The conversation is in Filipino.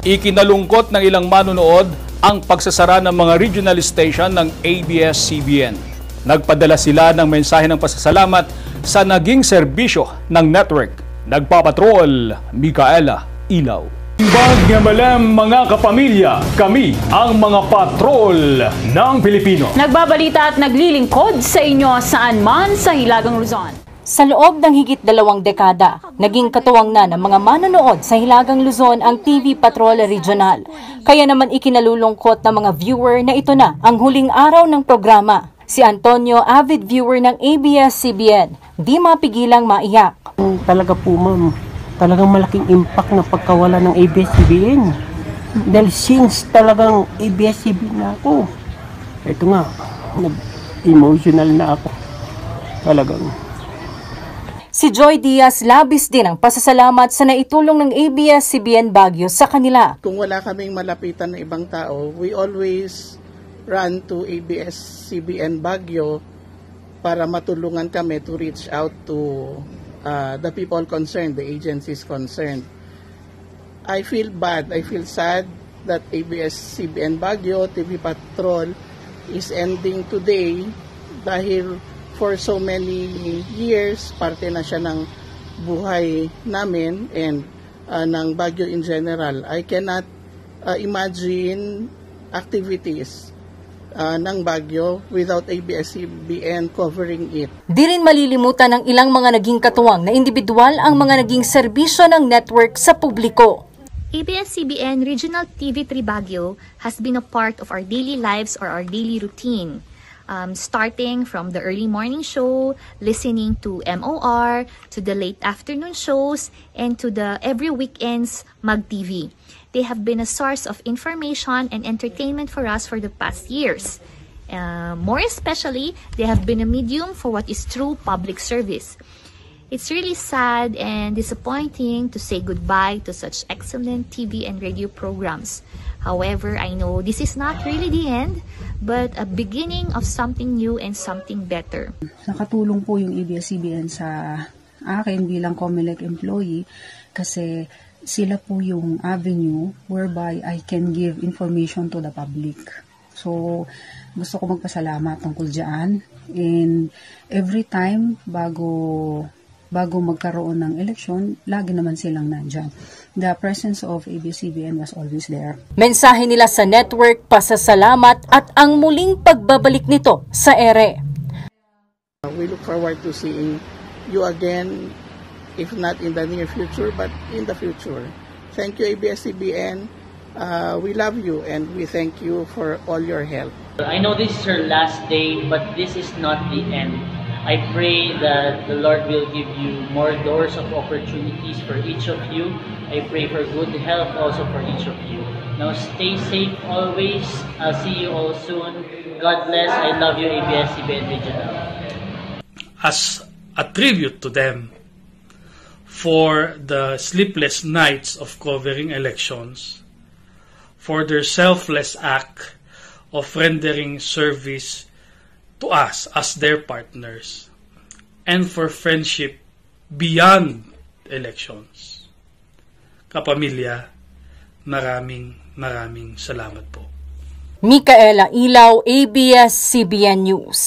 Ikinalungkot ng ilang manonood ang pagsasara ng mga regional station ng ABS-CBN. Nagpadala sila ng mensahe ng pasasalamat sa naging serbisyo ng network. Nagpapatrol, Micaela Ilaw. Bag nga malam mga kapamilya, kami ang mga patrol ng Pilipino. Nagbabalita at naglilingkod sa inyo saan man sa Hilagang Luzon. Sa loob ng higit 2 dekada, naging katuwang na ng mga manonood sa Hilagang Luzon ang TV Patrol Regional. Kaya naman ikinalulungkot ng mga viewer na ito na ang huling araw ng programa. Si Antonio, avid viewer ng ABS-CBN, di mapigilang maiyak. Talaga po ma'am, talagang malaking impact na pagkawala ng ABS-CBN. Dahil since talagang ABS-CBN na ako, ito nga, emotional na ako. Talagang. Si Joy Diaz labis din ang pasasalamat sa naitulong ng ABS-CBN Baguio sa kanila. Kung wala kaming malapitan ng ibang tao, we always run to ABS-CBN Baguio para matulungan kami to reach out to the people concerned, the agencies concerned. I feel bad, I feel sad that ABS-CBN Baguio TV Patrol is ending today dahil for so many years, parte na siya ng buhay namin and ng Baguio in general. I cannot imagine activities ng Baguio without ABS-CBN covering it. Di rin malilimutan ng ilang mga naging katuwang na individual ang mga naging serbisyo ng network sa publiko. ABS-CBN Regional TV3 Baguio has been a part of our daily lives or our daily routine. Starting from the early morning show, listening to MOR, to the late afternoon shows, and to the every weekends Mag TV. They have been a source of information and entertainment for us for the past years. More especially, they have been a medium for what is true public service. It's really sad and disappointing to say goodbye to such excellent TV and radio programs. However, I know this is not really the end, but a beginning of something new and something better. Nakatulong po yung ABS-CBN sa akin bilang COMELEC employee kasi sila po yung avenue whereby I can give information to the public. So, gusto ko magpasalamat tungkol dyan. And every time bago magkaroon ng eleksyon, lagi naman silang nandyan. The presence of ABS-CBN was always there. Mensahe nila sa network, pasasalamat at ang muling pagbabalik nito sa ere. We look forward to seeing you again, if not in the near future, but in the future. Thank you, ABS-CBN. We love you and we thank you for all your help. I know this is her last day, but this is not the end. I pray that the Lord will give you more doors of opportunities for each of you. I pray for good health also for each of you. Now stay safe always. I'll see you all soon. God bless. I love you, ABS-CBN Regional. As a tribute to them for the sleepless nights of covering elections, for their selfless act of rendering service to us as their partners, and for friendship beyond elections. Kapamilya, maraming salamat po. Micaela Ilaw, ABS-CBN News.